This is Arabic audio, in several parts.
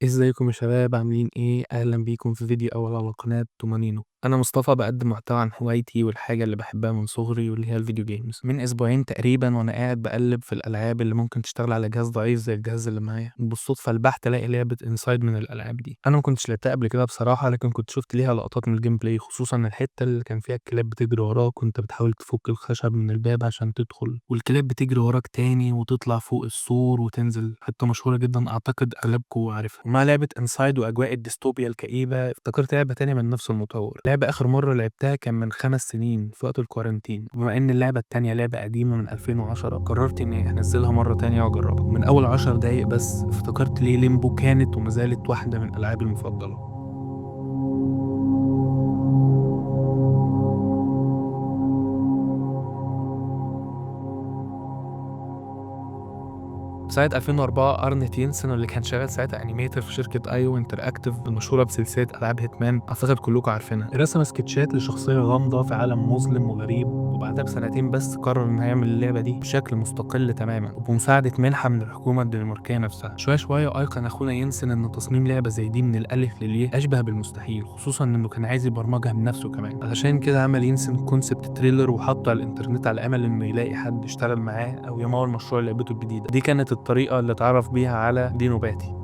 ازيكم يا شباب عاملين ايه؟ اهلا بيكم في فيديو اول على قناة تومانينو. انا مصطفى بقدم محتوى عن هوايتي والحاجة اللي بحبها من صغري واللي هي الفيديو جيمز. من اسبوعين تقريبا وانا قاعد بقلب في الالعاب اللي ممكن تشتغل على جهاز ضعيف زي الجهاز اللي معايا، بالصدفة البحتة الاقي لعبة انسايد من الالعاب دي. انا ما كنتش لعبتها قبل كده بصراحة، لكن كنت شفت ليها لقطات من الجيم بلاي، خصوصا الحتة اللي كان فيها الكلاب بتجري وراك وانت بتحاول تفك الخشب من الباب عشان تدخل، والكلاب بتجري وراك تاني وتطلع فوق السور وتنزل. حتة مشهورة جدا اعتقد اغلبكم عارفها. ومع لعبة انسايد واجواء الديستوبيا الكئيبة افتكرت لعبة تانية من نفس المطور. لعبة اخر مرة لعبتها كان من 5 سنين في وقت الكورنتين. بما ان اللعبة التانية لعبة قديمة من 2010 قررت اني انزلها مرة تانية واجربها. من اول 10 دقايق بس افتكرت ليه ليمبو كانت وما زالت واحدة من العابي المفضلة. سنة 2004 أرنت ينسن اللي كان شغال ساعتها أنيميتر في شركة أيو انتراكتيف المشهورة بسلسلة ألعاب هيتمان، أعتقد كلكم عارفينها، رسم سكتشات لشخصية غامضة في عالم مظلم وغريب، وبعدها بسنتين بس قرر إنه هيعمل اللعبة دي بشكل مستقل تماما وبمساعدة منحة من الحكومة الدنماركية نفسها. شوية شوية أيقن أخونا ينسن إن تصميم لعبة زي دي من الألف للياء أشبه بالمستحيل، خصوصا إنه كان عايز يبرمجها بنفسه كمان. علشان كده عمل ينسن كونسبت تريلر وحطه على الإنترنت على أمل إنه يلاقي حد يشتغل معاه أو يمول مشروع لعبته الجديدة. دي كانت الطريقة اللي اتعرف بيها على دينو باتي.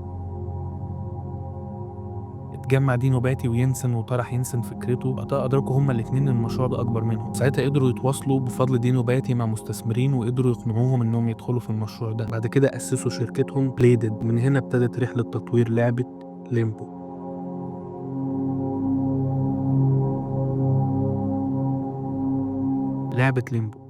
اتجمع دينو باتي وينسن وطرح ينسن فكرته، وقتها أدركوا هما الاتنين إن المشروع ده أكبر منهم. ساعتها قدروا يتواصلوا بفضل دينو باتي مع مستثمرين وقدروا يقنعوهم إنهم يدخلوا في المشروع ده. بعد كده أسسوا شركتهم بليدد، ومن هنا ابتدت رحلة تطوير لعبة ليمبو. لعبة ليمبو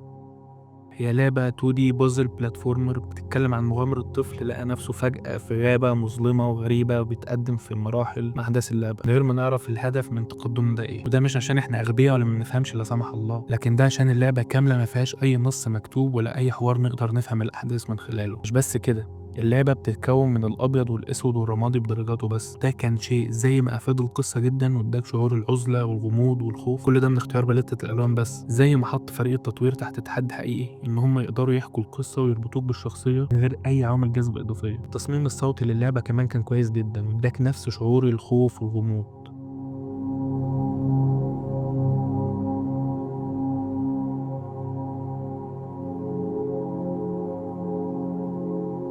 هي لعبة 2D بازل بلاتفورمر بتتكلم عن مغامرة طفل لقى نفسه فجأة في غابة مظلمة وغريبة وبيتقدم في مراحل مع أحداث اللعبة من غير ما نعرف الهدف من تقدم ده إيه. وده مش عشان إحنا أغبياء ولا ما بنفهمش لا سمح الله، لكن ده عشان اللعبة كاملة ما فيهاش أي نص مكتوب ولا أي حوار نقدر نفهم الأحداث من خلاله. مش بس كده، اللعبة بتتكون من الأبيض والأسود والرمادي بدرجاته بس. ده كان شيء زي ما أفاد القصة جدا واداك شعور العزلة والغموض والخوف، كل ده من اختيار باليتة الألوان بس. زي ما حط فريق التطوير تحت تحدي حقيقي إن هم يقدروا يحكوا القصة ويربطوك بالشخصية من غير أي عوامل جذب إضافية. التصميم الصوتي للعبة كمان كان كويس جدا واداك نفس شعور الخوف والغموض.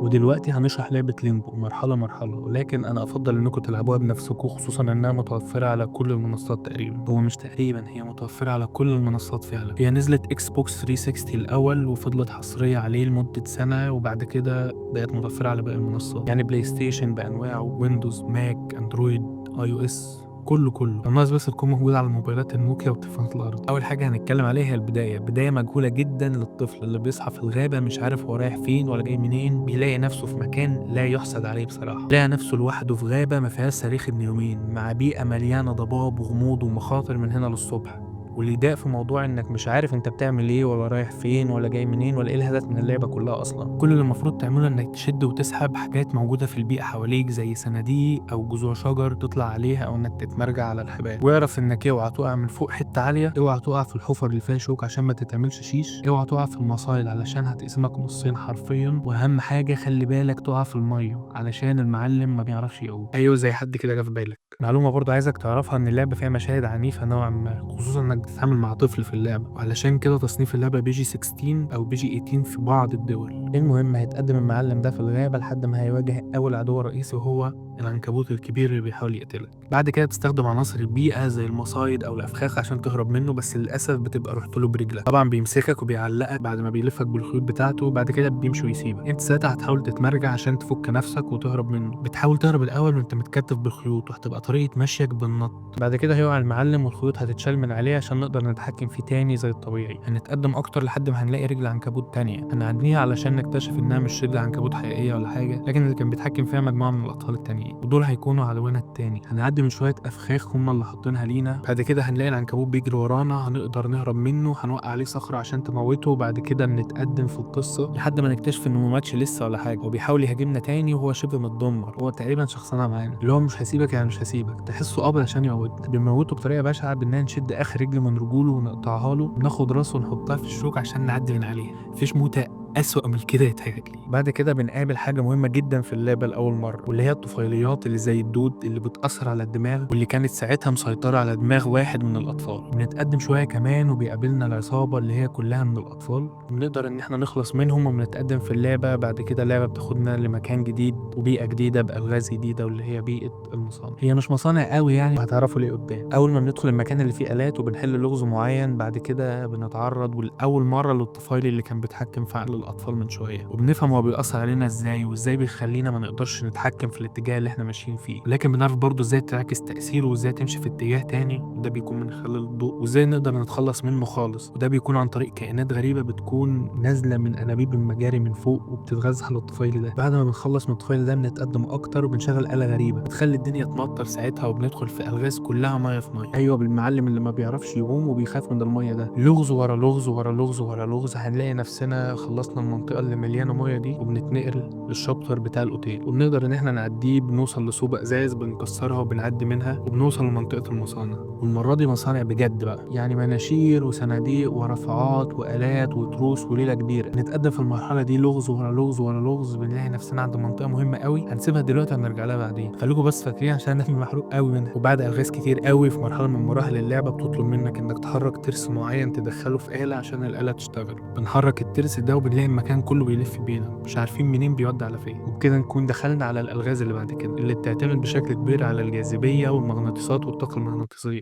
ودلوقتي هنشرح لعبة ليمبو مرحلة مرحلة، ولكن أنا أفضل إنكم تلعبوها بنفسكم، خصوصا إنها متوفرة على كل المنصات تقريبا. هو مش تقريبا، هي متوفرة على كل المنصات فعلا. هي نزلت إكس بوكس 360 الأول وفضلت حصرية عليه لمدة سنة، وبعد كده بقت متوفرة على باقي المنصات، يعني بلاي ستيشن بأنواعه، ويندوز، ماك، أندرويد، أي أو إس، كله الناس بس تكون موجودة على الموبايلات النوكيا وتليفونات الأرض. أول حاجة هنتكلم عليها هي بداية مجهولة جدا للطفل اللي بيصحى في الغابة مش عارف هو رايح فين ولا جاي منين، بيلاقي نفسه في مكان لا يحسد عليه بصراحة. لقى نفسه لوحده في غابة ما فيهاش صريخ النيومين، مع بيئة مليانة ضباب وغموض ومخاطر من هنا للصبح. واللي يضايق في موضوع انك مش عارف انت بتعمل ايه ولا رايح فين ولا جاي منين ولا ايه الهدف من اللعبه كلها اصلا. كل اللي المفروض تعمله انك تشد وتسحب حاجات موجوده في البيئه حواليك زي صناديق او جذوع شجر تطلع عليها، او انك تتمرجع على الحبال. واعرف انك اوعى تقع من فوق حته عاليه، اوعى تقع في الحفر اللي فيها شوك عشان ما تتعملش شيش، اوعى تقع في المصايد علشان هتقسمك نصين حرفيا، واهم حاجه خلي بالك تقع في الميه علشان المعلم ما بيعرفش يقوم. ايوه زي حد كده جه في بالك. معلومه برضه عايزك تعرفها ان اللعبه فيها مشاهد عنيفه نوعا ما، خصوصا انك بتتعامل مع طفل في اللعبه، وعلشان كده تصنيف اللعبه بي جي 16 او بي جي 18 في بعض الدول. المهم هيتقدم المعلم ده في الغابه لحد ما هيواجه اول عدو رئيسي وهو العنكبوت الكبير اللي بيحاول يقتلك. بعد كده تستخدم عناصر البيئه زي المصايد او الافخاخ عشان تهرب منه، بس للاسف بتبقى رحت له برجلك. طبعا بيمسكك وبيعلقك بعد ما بيلفك بالخيوط بتاعته، بعد كده بيمشي ويسيبك. انت ساعتها هتحاول تتمرجع عشان تفك نفسك وتهرب منه. بتحاول تهرب الاول وانت متكتف بالخيوط، وهتبقى طريقه مشيك بالنط. بعد كده هيقع المعلم والخيوط هتتشال من عليه عشان نقدر نتحكم فيه تاني زي الطبيعي. هنتقدم اكتر لحد ما هنلاقي رجل عنكبوت تانية هنعديها علشان نكتشف انها مش رجل عنكبوت حقيقيه ولا حاجه، لكن اللي كان بيتحكم فيها مجموعه من الاطفال التانيين، ودول هيكونوا عدونا التاني. هنعدي من شويه افخاخ هم اللي حاطينها لينا، بعد كده هنلاقي العنكبوت بيجري ورانا، هنقدر نهرب منه، هنوقع عليه صخره عشان تموته، وبعد كده بنتقدم في القصه لحد ما نكتشف انه ما ماتش لسه ولا حاجه، وبيحاول يهاجمنا تاني وهو شبه متدمر. هو تقريبا شخصنا معانا اللي هو مش هسيبك يعني مش هسيبك، تحسه قابل عشان يموتنا. بنموته بطريقه بشعه باننا نشد اخر رجل من رجوله ونقطعها له، وناخد راسه ونحطها في الشوك عشان نعدي من عليه. مفيش موتة أسوأ من كده يتهيأ لي. بعد كده بنقابل حاجة مهمة جدًا في اللعبة لأول مرة، واللي هي الطفيليات اللي زي الدود اللي بتأثّر على الدماغ، واللي كانت ساعتها مسيطرة على دماغ واحد من الأطفال. بنتقدم شوية كمان وبيقابلنا العصابة اللي هي كلها من الأطفال، وبنقدر إن إحنا نخلص منهم وبنتقدم في اللعبة. بعد كده اللعبة بتاخدنا لمكان جديد وبيئة جديدة بألغاز جديدة، واللي هي بيئة المصانع. هي مش مصانع أوي يعني، وهتعرفوا ليه قدام. أول ما بندخل المكان اللي فيه آلات وبنحل لغز معين، بعد كده بنتعرض ولأول مرة للطفيلي اللي كان بيتحكم في عقل الأطفال من شوية، وبنفهم هو بيأثر علينا إزاي، وإزاي بيخلينا ما نقدرش نتحكم في الاتجاه اللي إحنا ماشيين فيه، لكن بنعرف برضه إزاي تعكس تأثيره وإزاي تمشي في اتجاه تاني، وده بيكون من خلال الضوء، وإزاي نقدر نتخلص منه خالص، وده بيكون عن طريق كائنات غريبة بتكون نازلة من أنابيب المجاري من فوق وبتتغذى على الطفيلي ده. بعد ما بنخلص من الطفيلي ده بنتقدم أكتر وبنشغل آلة غريبة بتخلي الدنيا تمطر ساعتها، وبندخل في ألغاز كلها مية في مية. أيوه، بالمعلم اللي ما بيعرفش يقوم وبيخاف من المية ده. لغز ورا لغز ورا لغز ورا لغز، هنلاقي نفسنا خلصنا المنطقة اللي مليانة مية دي وبنتنقل للشابتر بتاع الأوتيل، وبنقدر إن إحنا نعديه. بنوصل لصوبة إزاز بنكسرها وبنعدي منها وبنوصل لمنطقة المصانع، والمرة دي مصانع بجد بقى، يعني مناشير وصناديق ورافعات وآلات وتروس وليلة كبيرة. نتقدم في المرحلة دي لغز ورا لغز ورا لغز، بنلاقي نفسنا عند منطقة مهمة قوي هنسيبها دلوقتي هنرجع لها بعدين. خليكم بس فاكرين عشان انا محروق قوي منها. وبعد ألغاز كتير قوي في مرحلة من مراحل اللعبة بتطلب منك إنك تحرك ترس معين تدخله في آلة عشان الآلة تشتغل. بنحرك الترس ده وبنلاقي المكان كله بيلف بينا، مش عارفين منين بيودي على فين. وبكده نكون دخلنا على الألغاز اللي بعد كده، اللي بتعتمد بشكل كبير على الجاذبية والمغناطيسات والطاقة المغناطيسية.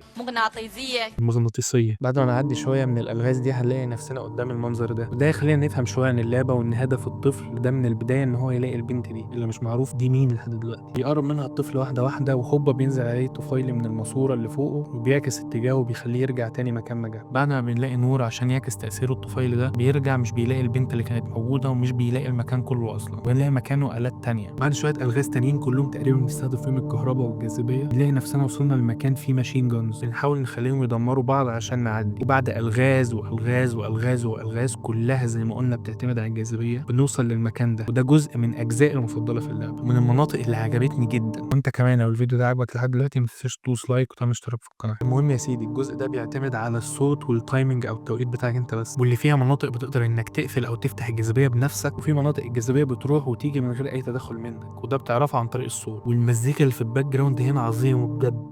بعد ما نعدي شوية من الألغاز دي هنلاقي نفسنا قدام المنظر ده، وده يخلينا نفهم شوية عن اللعبة وإن هدف الطفل ده من البداية إن هو يلاقي البنت دي اللي مش معروف دي مين لحد دلوقتي. بيقرب منها الطفل واحدة واحدة، وهوبا بينزل عليه طفيلي من الماسورة اللي فوقه وبيعكس اتجاهه وبيخليه يرجع تاني مكان ما جه. بعد ما بنلاقي نور عشان يعكس تأثير الطفيلي ده، بيرجع مش بيلاقي البنت اللي كانت موجودة ومش بيلاقي المكان كله أصلا، وبنلاقي مكانه آلات تانية. بعد شوية ألغاز تانيين كلهم تقريبا بيستخدموا فيهم الكهرباء والجاذبية، بنلاقي نفسنا وصلنا لمكان فيه ماشين جونز بنحاول نخليهم يدمروا بعض عشان نعدي. وبعد ألغاز وألغاز وألغاز وألغاز كلها زي ما قلنا بتعتمد على الجاذبية، بنوصل للمكان ده، وده جزء من أجزائي المفضلة في اللعبة، من المناطق اللي عجبتني جدا. وانت كمان لو الفيديو ده عجبك لحد دلوقتي ما تنساش تدوس لايك وتعمل اشتراك في القناة. المهم يا سيدي، الجزء ده بيعتمد على الصوت والتايمنج أو التوقيت بتاعك انت بس، واللي فيها مناطق بتقدر انك تقفل أو تفتح الجاذبية بنفسك، وفي مناطق الجاذبية بتروح وتيجي من غير أي تدخل منك، وده بتعرفه عن طريق الصوت. والمزيكا اللي في الباك جراوند هنا عظيمة بجد.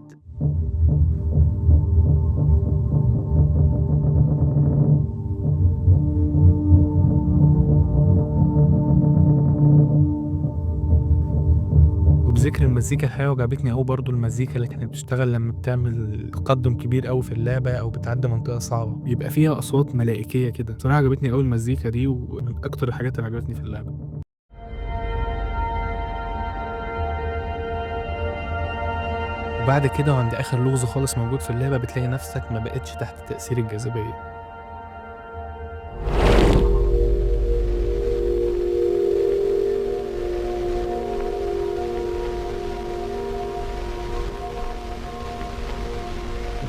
وبذكر المزيكا الحقيقة عجبتني أوي برضه المزيكا اللي كانت بتشتغل لما بتعمل تقدم كبير أوي في اللعبة أو بتعدي منطقة صعبة، بيبقى فيها أصوات ملائكية كده. بصراحة عجبتني أوي المزيكا دي، ومن أكتر الحاجات اللي عجبتني في اللعبة. وبعد كده وعند آخر لغز خالص موجود في اللعبة بتلاقي نفسك ما بقتش تحت تأثير الجاذبية.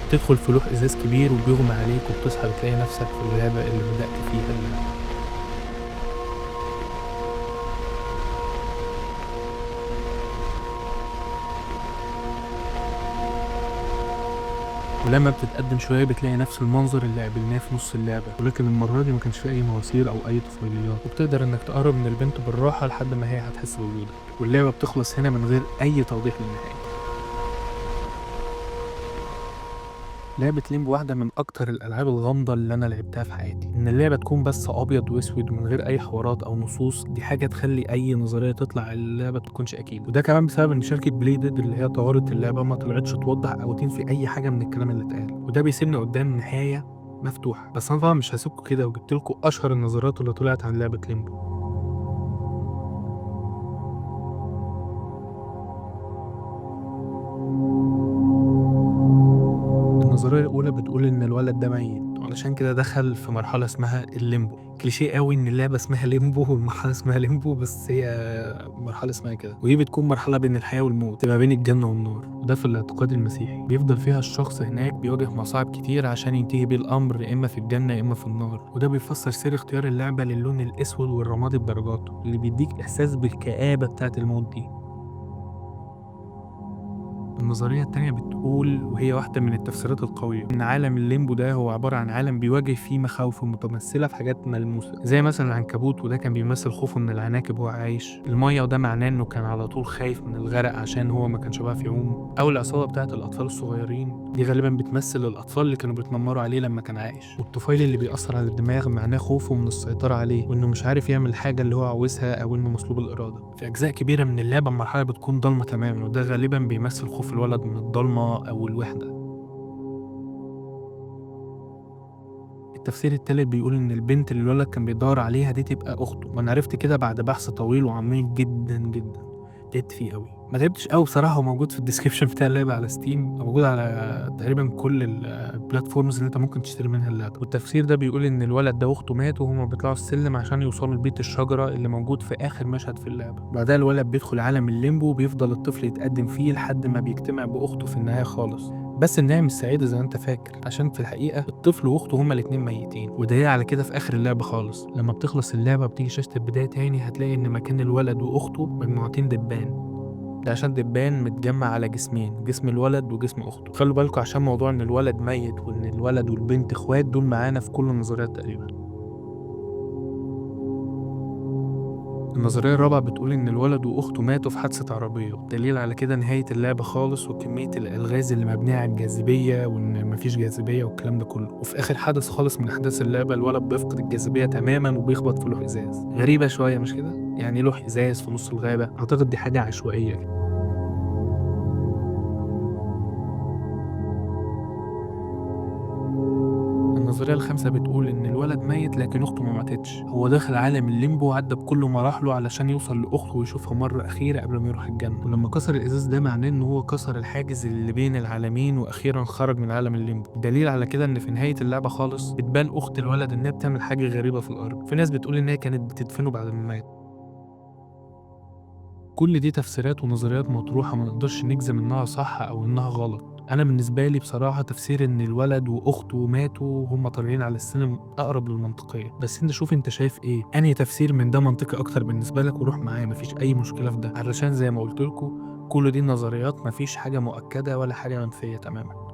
بتدخل في لوح ازاز كبير وبيغمى عليك وبتصحى بتلاقي نفسك في اللعبة اللي بدأت فيها اللعبة. ولما بتتقدم شوية بتلاقي نفس المنظر اللي قابلناه في نص اللعبة، ولكن المرة دي ما كانش فيه أي مواسير أو أي طفيليات، وبتقدر إنك تقرب من البنت بالراحة لحد ما هي هتحس بوجودك، واللعبة بتخلص هنا من غير أي توضيح للنهاية. لعبة ليمبو واحدة من أكتر الألعاب الغامضة اللي أنا لعبتها في حياتي. إن اللعبة تكون بس أبيض وأسود ومن غير أي حوارات أو نصوص، دي حاجة تخلي أي نظرية تطلع اللعبة تكونش أكيد. وده كمان بسبب إن شركة بليدد اللي هي طورت اللعبة ما طلعتش توضح أو تنفي أي حاجة من الكلام اللي اتقال، وده بيسيبنا قدام نهاية مفتوحة. بس أنا طبعا مش هسيبكم كده، وجبتلكوا أشهر النظريات اللي طلعت عن لعبة ليمبو. النظرية الأولى بتقول إن الولد ده ميت، وعلشان كده دخل في مرحلة اسمها الليمبو. كليشيه قوي إن اللعبة اسمها ليمبو والمرحلة اسمها ليمبو، بس هي مرحلة اسمها كده، ودي بتكون مرحلة بين الحياة والموت، تبقى بين الجنة والنار. وده في الاعتقاد المسيحي بيفضل فيها الشخص هناك بيواجه مصاعب كتير عشان ينتهي بيه الأمر، يا إما في الجنة يا إما في النار. وده بيفسر سر اختيار اللعبة للون الأسود والرمادي بدرجاته، اللي بيديك إحساس بالكآبة بتاعة الموت دي. النظرية التانية بتقول، وهي واحدة من التفسيرات القوية، إن عالم الليمبو ده هو عبارة عن عالم بيواجه فيه مخاوفه متمثلة في حاجات ملموسة، زي مثلا العنكبوت وده كان بيمثل خوفه من العناكب وهو عايش، المية وده معناه إنه كان على طول خايف من الغرق عشان هو ما كانش بيعرف يعوم، أو العصابة بتاعة الأطفال الصغيرين دي غالبا بتمثل الأطفال اللي كانوا بيتنمروا عليه لما كان عايش، والطفيل اللي بيأثر على الدماغ معناه خوفه من السيطرة عليه وإنه مش عارف يعمل الحاجة اللي هو عاوزها أو إنه مسلوب الإرادة. في أجزاء كبيرة من اللعبة المرحلة بتكون ضلمة تماما وده غالبا بيمثل خوف الولد من الضلمة أو الوحدة. التفسير التالت بيقول إن البنت اللي الولد كان بيدور عليها دي تبقى أخته، وأنا عرفت كده بعد بحث طويل وعميق جدا جدا، تعبت فيه قوي، ما تعبتش قوي بصراحة، هو موجود في الديسكريبشن بتاع اللعبة على ستيم، موجود على تقريبا كل البلاتفورمز اللي انت ممكن تشتري منها اللعبة. والتفسير ده بيقول ان الولد ده واخته ماتوا وهما بيطلعوا السلم عشان يوصلوا لبيت الشجرة اللي موجود في اخر مشهد في اللعبة. بعدها الولد بيدخل عالم الليمبو وبيفضل الطفل يتقدم فيه لحد ما بيجتمع باخته في النهاية خالص. بس النهاية مش سعيدة زي ما انت فاكر، عشان في الحقيقة الطفل واخته هما الاتنين ميتين، ودليل على كده في اخر اللعبة خالص لما بتخلص اللعبة بتيجي شاشة البداية تاني هتلاقي ان مكان الولد واخته مجموعتين دبان، ده عشان دبان متجمع على جسمين، جسم الولد وجسم اخته. خلوا بالكم عشان موضوع ان الولد ميت وان الولد والبنت اخوات دول معانا في كل النظريات تقريبا. النظرية الرابعة بتقول إن الولد وأخته ماتوا في حادثة عربية، دليل على كده نهاية اللعبة خالص وكمية الألغاز اللي مبنية على الجاذبية وإن مفيش جاذبية والكلام ده كله، وفي آخر حدث خالص من أحداث اللعبة الولد بيفقد الجاذبية تماما وبيخبط في لوح إزاز. غريبة شوية مش كده؟ يعني لوح إزاز في نص الغابة، أعتقد دي حاجة عشوائية. النظرية الخامسة بتقول إن الولد ميت لكن أخته ما ماتتش، هو داخل عالم الليمبو وعدى بكل مراحله علشان يوصل لأخته ويشوفها مرة أخيرة قبل ما يروح الجنة، ولما كسر الإزاز ده معناه إن هو كسر الحاجز اللي بين العالمين وأخيرا خرج من عالم الليمبو. دليل على كده إن في نهاية اللعبة خالص بتبان أخت الولد إنها بتعمل حاجة غريبة في الأرض، في ناس بتقول إنها كانت بتدفنه بعد ما مات. كل دي تفسيرات ونظريات مطروحة ما نقدرش نجزم إنها صح أو إنها غلط. أنا بالنسبة لي بصراحة تفسير إن الولد وأخته ماتوا وهم طالعين على السلم أقرب للمنطقية، بس أنت شوف أنت شايف إيه؟ أنهي تفسير من ده منطقي أكتر بالنسبة لك وروح معايا، مفيش أي مشكلة في ده، علشان زي ما قلت لكم كل دي نظريات مفيش حاجة مؤكدة ولا حاجة منفية تماما.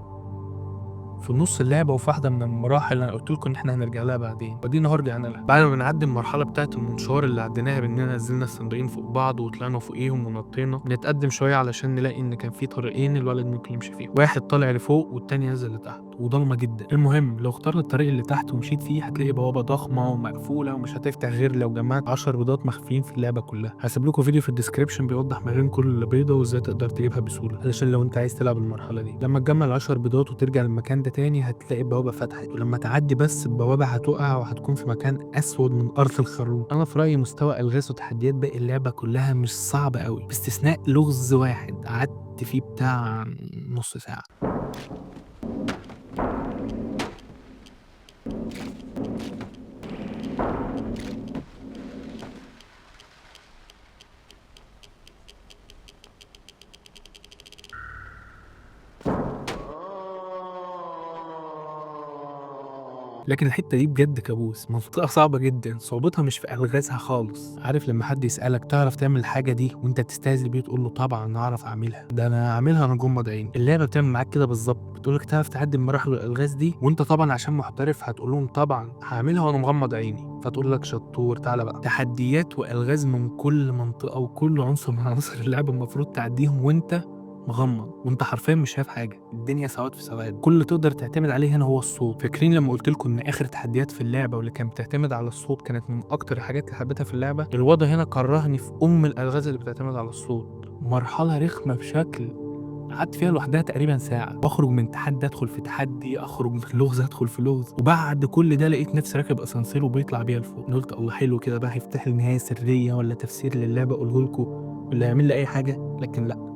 في نص اللعبة وفي واحدة من المراحل اللي أنا قلت لكم إن إحنا هنرجع لها بعدين، ودينا رجعنا لها بعد ما بنعدي المرحلة بتاعة المنشار اللي عديناها بإننا نزلنا الصندوقين فوق بعض وطلعنا فوقيهم ونطينا، بنتقدم شوية علشان نلاقي إن كان في طريقين الولد ممكن يمشي فيهم، واحد طالع لفوق والتاني نزل لتحت وضلمة جدا. المهم لو اخترت الطريق اللي تحت ومشيت فيه هتلاقي بوابة ضخمة ومقفولة ومش هتفتح غير لو جمعت 10 بيضات مخفيين في اللعبة كلها. هسيب لكم فيديو في الديسكريبشن بيوضح مكان كل بيضة وازاي تقدر تجيبها بسهولة، علشان لو انت عايز تلعب المرحلة دي لما تجمع ال10 بيضات وترجع للمكان ده تاني هتلاقي البوابة فتحت، ولما تعدي بس البوابة هتقع وهتكون في مكان أسود من أرض الخروف. أنا في رأيي مستوى ألغاز وتحديات باقي اللعبة كلها مش صعبة قوي باستثناء لغز واحد قعدت فيه بتاع نص ساعة. لكن الحتة دي بجد كابوس، منطقة صعبة جدا، صعوبتها مش في ألغازها خالص. عارف لما حد يسألك تعرف تعمل الحاجة دي وانت تستهزئ بيه تقول له طبعا اعرف اعملها، ده انا اعملها انا جمد عيني. اللعبة بتعمل معاك كده بالظبط، بتقولك تعرف تعدي مراحل الألغاز دي وانت طبعا عشان محترف هتقول لهم طبعا هعملها وانا مغمض عيني، فتقول لك شطور تعالى بقى. تحديات وألغاز من كل منطقة وكل عنصر من عناصر اللعبة المفروض تعديهم وانت مغمض وانت حرفيا مش شايف حاجه، الدنيا سواد في سواد. كل اللي تقدر تعتمد عليه هنا هو الصوت. فاكرين لما قلت لكم ان اخر تحديات في اللعبه واللي كانت بتعتمد على الصوت كانت من اكتر الحاجات اللي حبيتها في اللعبه؟ الوضع هنا كرهني في الالغاز اللي بتعتمد على الصوت، مرحله رخمه بشكل قعدت فيها لوحدها تقريبا ساعه، واخرج من تحدي ادخل في تحدي، اخرج من لغز ادخل في لغز، وبعد كل ده لقيت نفسي راكب اسانسير وبيطلع بيا لفوق. قلت الله حلو كده بقى هيفتح لي نهايه سريه ولا تفسير للعبه اقوله لكم ولا يعمل لي اي حاجه، لكن لا،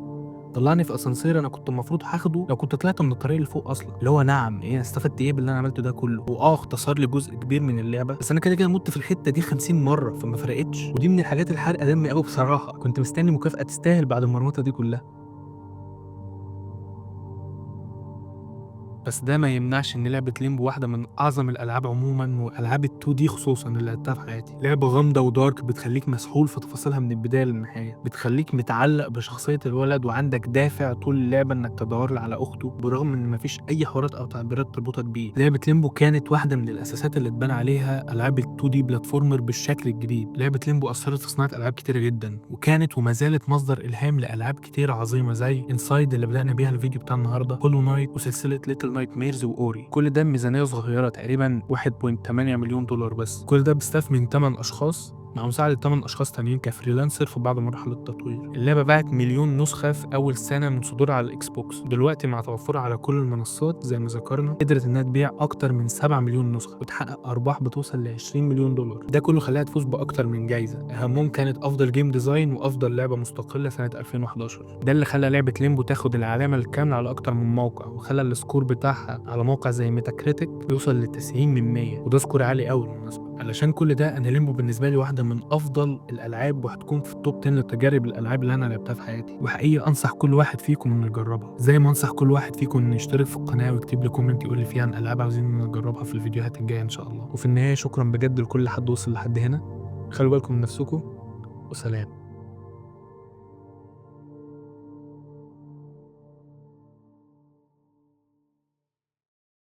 طلعني في اسانسير انا كنت المفروض هاخده لو كنت طلعت من الطريق اللي فوق اصلا. اللي هو نعم ايه استفدت ايه باللي انا عملته ده كله؟ اختصر لي جزء كبير من اللعبه، بس انا كده كده مت في الحته دي 50 مره فما فرقتش، ودي من الحاجات الحرقه دمي قوي بصراحه. كنت مستني مكافاه تستاهل بعد المرمطه دي كلها. بس ده ما يمنعش ان لعبه ليمبو واحده من اعظم الالعاب عموما، والعاب ال2 دي خصوصا اللي لعبتها في حياتي. لعبه غامضه ودارك، بتخليك مسحول في تفاصيلها من البدايه للنهايه، بتخليك متعلق بشخصيه الولد وعندك دافع طول اللعبه انك تدور على اخته برغم ان مفيش اي حوارات او تعبيرات تربطك بيه. لعبه ليمبو كانت واحده من الاساسات اللي اتبنى عليها العاب ال2 دي بلاتفورمر بالشكل الجديد. لعبه ليمبو اثرت في صناعه العاب كتيره جدا، وكانت وما زالت مصدر الهام لالعاب كتيره عظيمه زي انسايد اللي بدانا بيها الفيديو بتاع النهارده، هولو نايت، وسلسله ليتل نايت ميرز واوري. كل ده بميزانيه صغيره تقريبا 1.8 مليون دولار بس. كل ده بستاف من 8 اشخاص مع مساعدة 8 أشخاص تانيين كفريلانسر في بعض مراحل التطوير. اللعبة باعت 1,000,000 نسخة في أول سنة من صدورها على الإكس بوكس. دلوقتي مع توفرها على كل المنصات زي ما ذكرنا، قدرت إنها تبيع أكتر من 7 مليون نسخة وتحقق أرباح بتوصل ل 20 مليون دولار. ده كله خلاها تفوز بأكتر من جايزة، أهمهم كانت أفضل جيم ديزاين وأفضل لعبة مستقلة سنة 2011. ده اللي خلى لعبة ليمبو تاخد العلامة الكاملة على أكتر من موقع، وخلى السكور بتاعها على موقع زي ميتا كريتيك يوصل ل 90 من 100، وده سكور عالي أوي بالمناسبة. علشان كل ده أنا ليمبو بالنسبة لي واحدة من أفضل الألعاب، وهتكون في التوب 10 لتجارب الألعاب اللي أنا لعبتها في حياتي. وحقيقة أنصح كل واحد فيكم إنه يجربها، زي ما أنصح كل واحد فيكم إنه يشترك في القناة ويكتب لي كومنت يقول لي فيها عن ألعاب عاوزين نجربها في الفيديوهات الجاية إن شاء الله. وفي النهاية شكرا بجد لكل حد وصل لحد هنا. خلوا بالكم من نفسكم، وسلام.